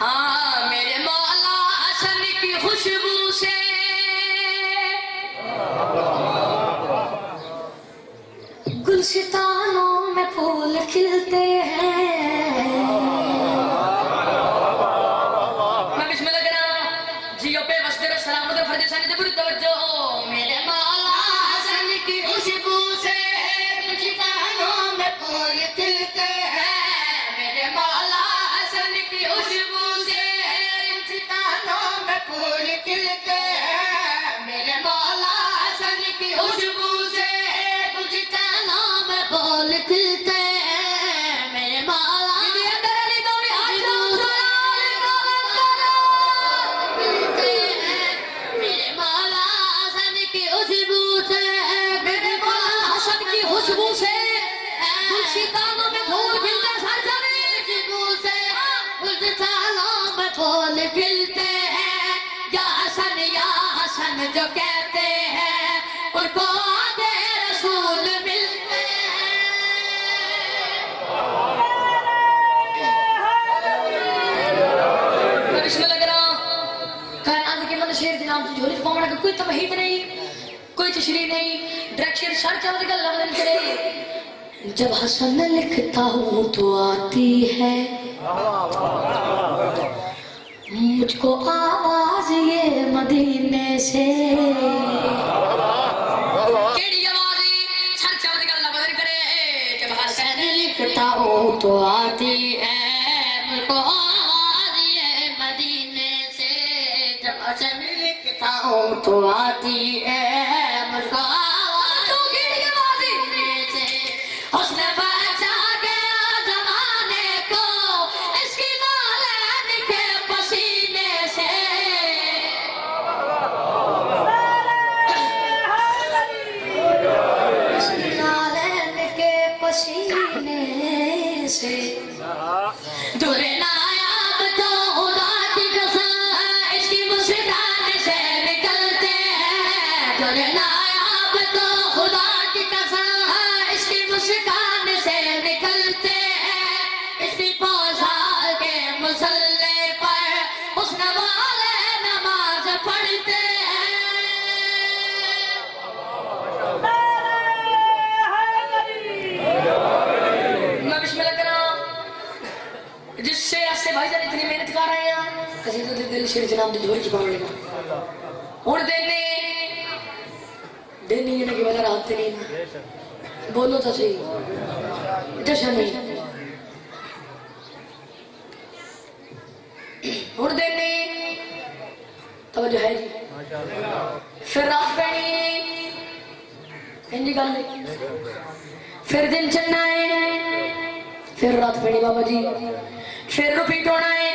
हाँ मेरे मौला हसन की खुशबू से गुलसितानों में फूल खिलते हैं। मैं बिस्मिल्लाह कह रहा हूं जियो पे बस तेरे सलाम दे फर्ज सन जबरी तवज्जो मेरे मौला हसन की खुशबू से गुलसितानों में फूल खिलते हैं। मेरे मौला हसन की खुशबू से गुलसितानों में फूल खिलते हैं। मेरे मौला हसन की खुशबू से गुलसितानों में फूल खिलते हैं। मेरे मौला अंदर अली को भी हाथ खिलते हैं। मेरे मौला हसन की खुशबू से मेरे मौला हसन की खुशबू से गुलसितानों में फूल खिलते हैं। खुशबू से गुलसितानों में फूल खिलते हैं। या हसन जो कहते हैं उनको आगे रसूल मिलते हैं। मैं बिस्मिल्लाह कह रहा हूं कायनात के मतलब शेर के नाम से झोली पावना का कोई तमहीद नहीं, कोई तशरीह नहीं, डायरेक्ट शेर सर चल के लफ्ज नहीं करे। जब हसन लिखता हूँ तो आती है मुझको आवाज ये मदीने से। केड़ी आवाज सर चल के लफ्ज नहीं करे। जब हसन लिखता हूँ तो आती है मुझको आवाज ये मदीने से। जब हसन लिखता हूँ तो आती है मुझको आवाज केड़ी आवाज से। उसने बचा गया जमाने को इसकी नालन के पसीने से। इसकी नालन के पसीने से। दूरे नायाब तो खुदा की कसम इसकी मुस्कान से निकलते हैं। दूरे नायाब तो खुदा की कसम इसकी मुस्कान से निकलते हैं। इसकी पोशाक के मुसल्ले पर हुस्न वाले नमाज पढ़ते हैं। मैं बिस्मिल्लाह कर रहा हूं जिससे ऐसे भाईजान इतनी मेहनत कर रहे हैं कहीं तो दिल शेर जनाब दी झोली छुपा लेगा हुण देने देनी है ना कि वाला रात नहीं बोलो तो सही जश्न नहीं हुण देने तवज्जो है जी। फिर रात पैनी इंजी गल फिर दिन चढ़ना है फिर रात पैनी बाबा जी फिर रिपीट होना है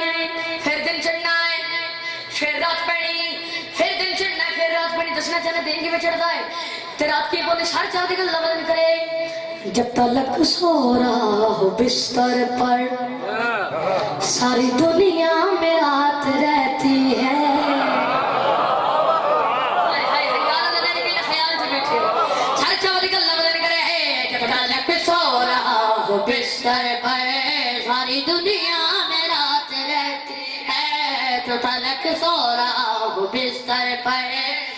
फिर दिन चढ़ना है फिर रात पैनी फिर दिन चढ़ना है फिर रात पैनी दसना चाहना दिन की में चढ़ता है ते रात की बोले साढ़े 4 की गल बदल करे। जब तलक सो रहा हो बिस्तर पर सारी दुनिया में रात रहती है। बिस्तर पर सारी दुनिया में रात रहती है। तो तलक सो रहा हो बिस्तर पर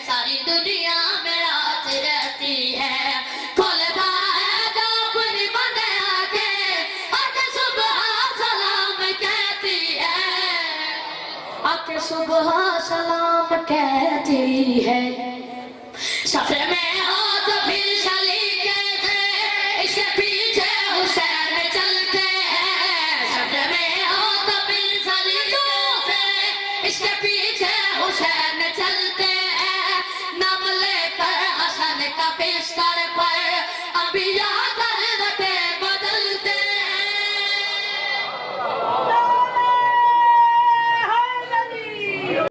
सारी दुनिया में रात रहती है। खोल है जो कुछ बंद आके आके सुबह सलाम कहती है। आके सुबह सलाम कहती है। सफर में हो तो फिर सलीके से इसके पीछे हुसैन चलते हैं। सफर में हो तो फिर सलीके से इसके पीछे हुसैन चलते हैं। नाम लेकर हसन का बिस्तर पर अभी